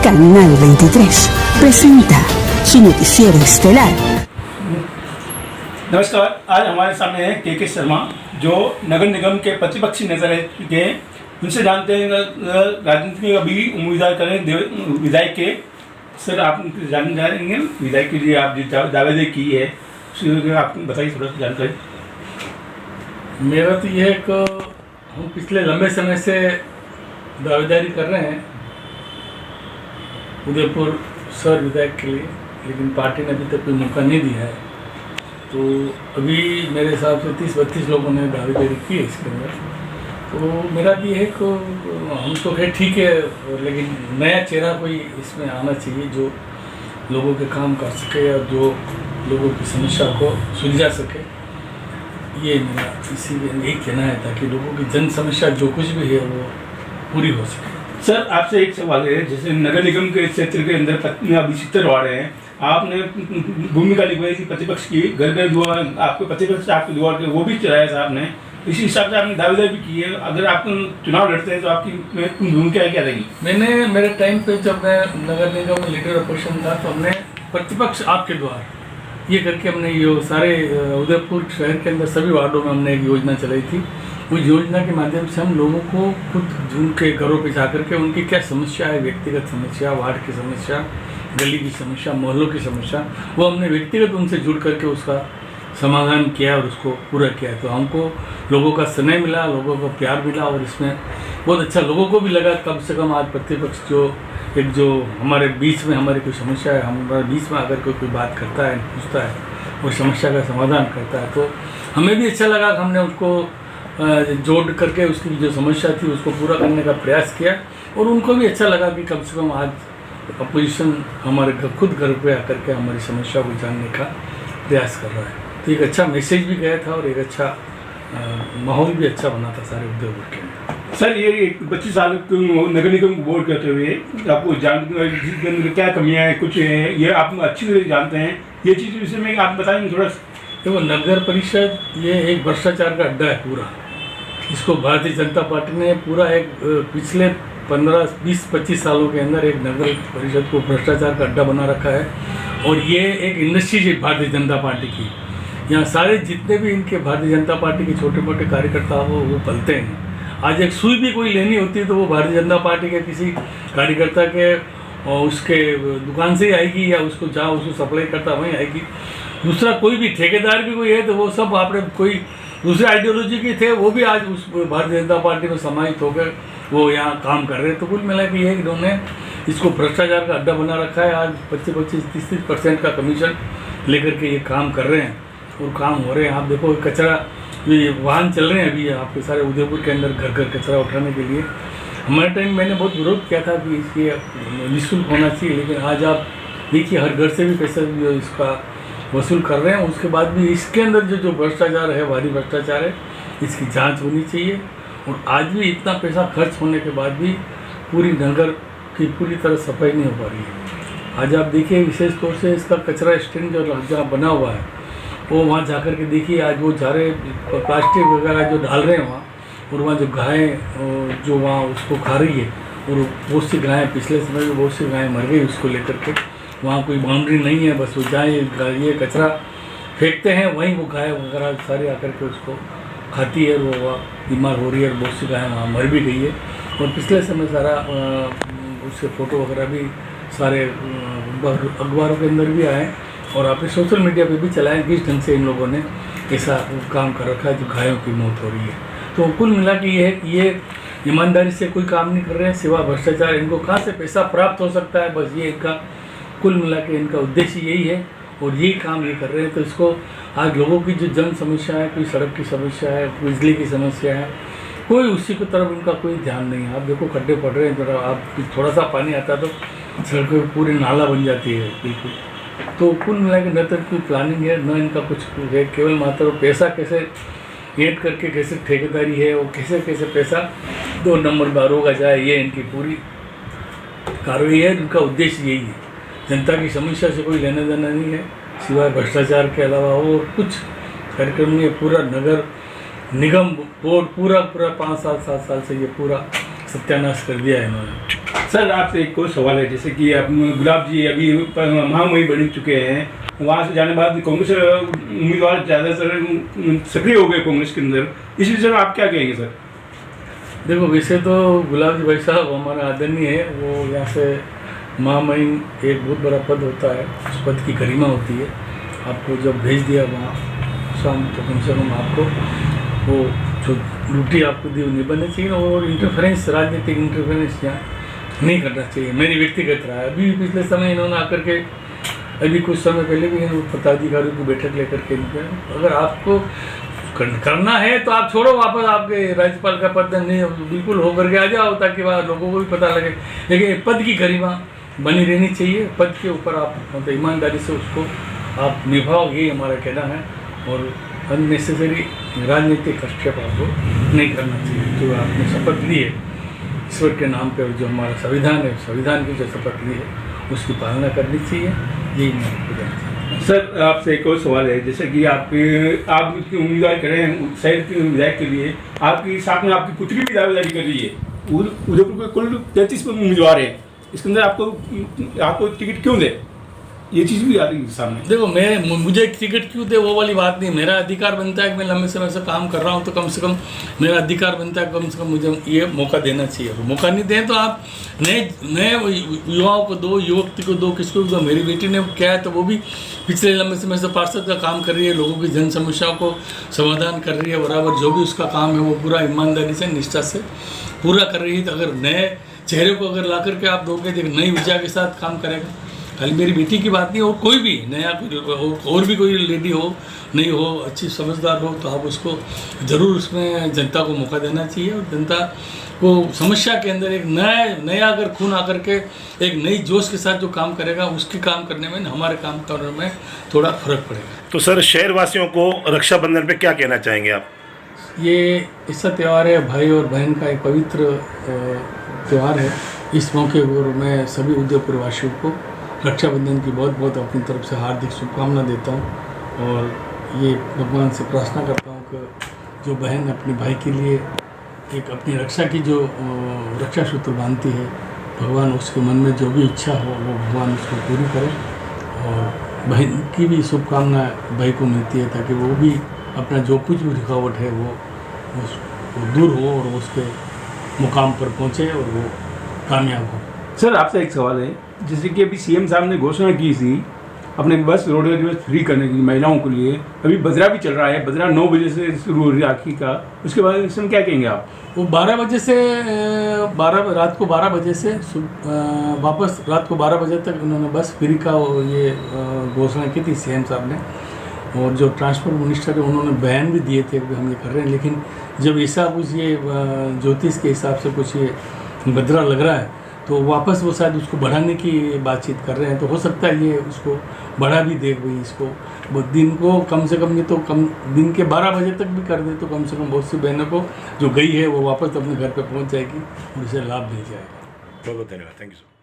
Canal 23 presenta su noticiero estelar. नमस्कार। आज हमारे सामने है के शर्मा, जो नगर निगम के प्रतिपक्षी नजर के उनसे जानते हैं राजनीति में अभी उम्मीदवार करें विधायक के। सर, आप जानना चाहेंगे विधायक के लिए आप जो दावेदारी की है उसके आप बताइए थोड़ा सा जानकारी। मेरा तो यह है कि हम पिछले लंबे समय से दावेदारी कर रहे हैं उदयपुर शहर विधायक के लिए, लेकिन पार्टी ने अभी तक कोई मौका नहीं दिया है। तो अभी मेरे हिसाब से 30-32 लोगों ने दावेदारी की है इसके अंदर। तो मेरा भी है कि हम तो है ठीक है, लेकिन नया चेहरा कोई इसमें आना चाहिए जो लोगों के काम कर सके और जो लोगों की समस्या को सुलझा सके। ये मेरा इसी यही कहना है, ताकि लोगों की जन समस्या जो कुछ भी है वो पूरी हो सके। सर, आपसे एक सवाल है, जैसे नगर निगम के क्षेत्र के अंदर अभी 70 वार्ड हैं, आपने भूमिका निभाई थी प्रतिपक्ष की, घर घर दुआर आपके प्रतिपक्ष आपके द्वार के वो भी चलाया था आपने, इसी हिसाब से आपने दावेदारी भी की है। अगर आप चुनाव लड़ते हैं तो आपकी भूमिका क्या रहेगी? मैंने मेरे टाइम पे जब मैं नगर निगम में लीडर अपोजिशन था तो हमने प्रतिपक्ष आपके द्वार ये करके हमने ये सारे उदयपुर शहर के अंदर सभी वार्डों में हमने एक योजना चलाई थी। उस योजना के माध्यम से हम लोगों को खुद उनके घरों पे जा करके उनकी क्या समस्या है, व्यक्तिगत समस्या, वार्ड की समस्या, गली की समस्या, मोहल्लों की समस्या, वो हमने व्यक्तिगत उनसे जुड़ करके उसका समाधान किया और उसको पूरा किया। तो हमको लोगों का स्नेह मिला, लोगों का प्यार मिला और इसमें बहुत अच्छा लोगों को भी लगा। कम से कम आज प्रतिपक्ष जो हमारे बीच में हमारी कोई समस्या है, हमारे बीच में अगर कोई बात करता है, पूछता है और समस्या का समाधान करता है, तो हमें भी अच्छा लगा कि हमने उसको जोड़ करके उसकी जो समस्या थी उसको पूरा करने का प्रयास किया। और उनको भी अच्छा लगा कि कम से कम आज अपोजिशन हमारे खुद घर पे आकर के हमारी समस्या को जानने का प्रयास कर रहा है। तो एक अच्छा मैसेज भी गया था और एक अच्छा माहौल भी अच्छा बना था सारे उद्योग के अंदर। सर, ये 25 साल नगर निगम बोर्ड करते हुए आपको जानते क्या कमियां हैं, कुछ है ये आप अच्छी तरह जानते हैं, ये चीज़ विषय में आप बताएंगे थोड़ा सा? देखो, नगर परिषद ये एक भ्रष्टाचार का अड्डा है पूरा। इसको भारतीय जनता पार्टी ने पूरा एक पिछले 15-20-25 सालों के अंदर एक नगर परिषद को भ्रष्टाचार का अड्डा बना रखा है। और ये एक इंडस्ट्री है भारतीय जनता पार्टी की। यहाँ सारे जितने भी इनके भारतीय जनता पार्टी के छोटे मोटे कार्यकर्ता वो पलते हैं। आज एक सुई भी कोई लेनी होती है तो वो भारतीय जनता पार्टी के किसी कार्यकर्ता के उसके दुकान से ही आएगी, या उसको जहाँ उसको सप्लाई करता वहीं आएगी। दूसरा कोई भी ठेकेदार भी कोई है तो वो सब आपने कोई दूसरे आइडियोलॉजी के थे, वो भी आज उस भारतीय जनता पार्टी में समाहित होकर वो यहाँ काम कर रहे हैं। तो कुल मिला कि ये इन्होंने इसको भ्रष्टाचार का अड्डा बना रखा है। आज 25-30% का कमीशन लेकर के ये काम कर रहे हैं और काम हो रहे हैं। आप देखो, कचरा ये वाहन चल रहे हैं अभी आपके सारे उदयपुर के अंदर घर घर कचरा उठाने के लिए। हमारे टाइम मैंने बहुत विरोध किया था कि इसके निःशुल्क होना चाहिए, लेकिन आज आप देखिए हर घर से भी पैसा इसका वसूल कर रहे हैं। उसके बाद भी इसके अंदर जो भ्रष्टाचार है, भारी भ्रष्टाचार है, इसकी जांच होनी चाहिए। और आज भी इतना पैसा खर्च होने के बाद भी पूरी नगर की पूरी तरह सफाई नहीं हो पा रही है। आज आप देखिए विशेष तौर से इसका कचरा स्टैंड जो जहाँ बना हुआ है वो वहाँ जाकर के देखिए, आज वो जा रहे प्लास्टिक वगैरह जो डाल रहे हैं वहाँ, और वहाँ जो गायें जो वहाँ उसको खा रही है, और बहुत सी गायें पिछले समय में बहुत सी गायें मर गई उसको लेकर के। वहाँ कोई बाउंड्री नहीं है, बस वो जाए ये कचरा फेंकते हैं, वहीं वो गाय वगैरह सारी आकर के उसको खाती है, वो वहाँ बीमार हो रही है और बहुत सी गायें वहाँ मर भी गई है। और पिछले समय सारा उसके फ़ोटो वगैरह भी सारे अखबारों के अंदर भी आए और आपने सोशल मीडिया पे भी चलाएं किस ढंग से इन लोगों ने ऐसा काम कर रखा है जो गायों की मौत हो रही है। तो कुल मिला कि ये है कि ये ईमानदारी से कोई काम नहीं कर रहे हैं, सिवा भ्रष्टाचार। इनको कहाँ से पैसा प्राप्त हो सकता है, बस ये इनका कुल मिला के इनका उद्देश्य यही है और यही काम ये कर रहे हैं। तो इसको आज लोगों की जो जन समस्या है, कोई सड़क की समस्या है, बिजली की समस्या है, कोई उसी की तरफ इनका कोई ध्यान नहीं है। आप देखो खड्डे पड़ रहे हैं, जरा आप थोड़ा सा पानी आता तो सड़कों पर पूरी नाला बन जाती है बिल्कुल। तो कुल मिला के न तो कोई प्लानिंग है, न इनका कुछ है, केवल मात्र पैसा कैसे ऐड करके कैसे ठेकेदारी है और कैसे कैसे पैसा 2 नंबर बारों का जाए, ये इनकी पूरी कार्रवाई है। इनका उद्देश्य यही है। जनता की समस्या से कोई लेना देना नहीं है, सिवाय भ्रष्टाचार के अलावा और कुछ कार्यक्रम नहीं है। पूरा नगर निगम बोर्ड पूरा 5 साल 7 साल से ये पूरा सत्यानाश कर दिया है इन्होंने। सर आपसे एक और सवाल है, जैसे कि आप गुलाब जी अभी महामहिम बन चुके हैं, वहाँ से जाने बाद कांग्रेस उम्मीदवार ज़्यादातर सक्रिय हो गए कांग्रेस के अंदर, इस विषय में आप क्या कहेंगे सर? देखो, वैसे तो गुलाब जी भाई साहब हमारा आदरणीय है, वो यहाँ से महामहिम एक बहुत बड़ा पद होता है, उस पद की गरिमा होती है। आपको जब भेज दिया वहाँ शाम, तो कम से कम आपको वो जो ड्यूटी आपको दी नहीं बननी चाहिए, और इंटरफेरेंस, राजनीतिक इंटरफेरेंस यहाँ नहीं करना चाहिए, मेरी व्यक्तिगत राय। अभी पिछले समय इन्होंने आकर के, अभी कुछ समय पहले भी पदाधिकारियों की बैठक लेकर के, अगर आपको करना है तो आप छोड़ो, वापस आपके राज्यपाल का पद नहीं बिल्कुल होकर के आ जाओ, ताकि वहाँ लोगों को भी पता लगे। लेकिन पद की गरिमा बनी रहनी चाहिए, पद के ऊपर आप मतलब ईमानदारी से उसको आप निभाओ, यही हमारा कहना है। और अननेसेसरी राजनीतिक हस्तक्षेप आपको नहीं करना चाहिए। जो आपने शपथ ली है ईश्वर के नाम पर, जो हमारा संविधान है, संविधान की जो शपथ ली है उसकी पालना करनी चाहिए, यही मैं आपको कहना चाहता हूँ। सर आपसे एक और सवाल है, जैसे कि आप उम्मीदवार कर रहे हैं शहर के विधायक के लिए, आपके साथ में आपकी पुत्री भी दावेदारी कर रही है, उदयपुर के कुल 33 उम्मीदवार हैं, इसके अंदर आपको टिकट क्यों दे, ये चीज़ भी आ रही है सामने। देखो, मुझे टिकट क्यों दे वो वाली बात नहीं, मेरा अधिकार बनता है कि मैं लंबे समय से काम कर रहा हूँ, तो कम से कम मेरा अधिकार बनता है, कम से कम मुझे ये मौका देना चाहिए। मौका नहीं दें तो आप नए युवाओं को दो, युवती को दो, किसको दो। मेरी बेटी ने क्या है, तो वो भी पिछले लंबे समय से पार्षद का काम कर रही है, लोगों की जन समस्याओं को समाधान कर रही है, बराबर जो भी उसका काम है वो पूरा ईमानदारी से, निष्ठा से पूरा कर रही है। तो अगर नए चेहरे को अगर ला करके आप दोगे, नई ऊर्जा के साथ काम करेगा। खाली मेरी बेटी की बात नहीं, और कोई भी नया और भी कोई लेडी हो, नहीं हो, अच्छी समझदार हो, तो आप उसको ज़रूर उसमें जनता को मौका देना चाहिए। और जनता को समस्या के अंदर एक नया अगर खून आकर के एक नई जोश के साथ जो काम करेगा, उसकी काम करने में, हमारे काम करने में थोड़ा फर्क पड़ेगा। तो सर, शहरवासियों को रक्षाबंधन पे क्या कहना चाहेंगे आप? ये ऐसा त्यौहार है, भाई और बहन का एक पवित्र त्यौहार है। इस मौके पर मैं सभी उदयपुर वासियों को रक्षाबंधन की बहुत बहुत अपनी तरफ से हार्दिक शुभकामना देता हूँ, और ये भगवान से प्रार्थना करता हूँ कि जो बहन अपने भाई के लिए एक अपनी रक्षा की जो रक्षा सूत्र बांधती है, भगवान उसके मन में जो भी इच्छा हो वो भगवान उसको पूरी करे, और बहन की भी शुभकामना भाई को मिलती है, ताकि वो भी अपना जो कुछ भी रुकावट है वो दूर हो और उसके मुकाम पर पहुँचे और वो कामयाब हो। सर आपसे एक सवाल है, जैसे कि अभी सीएम साहब ने घोषणा की थी अपने बस रोडवेज बस फ्री करने की महिलाओं के लिए, अभी बजरा भी चल रहा है, बजरा 9 बजे से शुरू हो रही है राखी का, उसके बाद इसमें क्या कहेंगे आप? वो 12 बजे से रात को 12 बजे से वापस रात को 12 बजे तक उन्होंने बस फ्री का ये घोषणा की थी सीएम साहब ने, और जो ट्रांसपोर्ट मिनिस्टर है उन्होंने बयान भी दिए थे कि हम ये कर रहे हैं। लेकिन जब ऐसा कुछ ये ज्योतिष के हिसाब से कुछ ये बदरा लग रहा है, तो वापस वो शायद उसको बढ़ाने की बातचीत कर रहे हैं। तो हो सकता है ये उसको बढ़ा भी दे, भाई इसको वो दिन को कम से कम, नहीं तो कम दिन के 12 बजे तक भी कर दे, तो कम से कम बहुत सी बहनों को जो गई है वो वापस अपने घर पे पहुंच जाएगी और उसे लाभ मिल जाएगा। बहुत बहुत धन्यवाद, थैंक यू सर।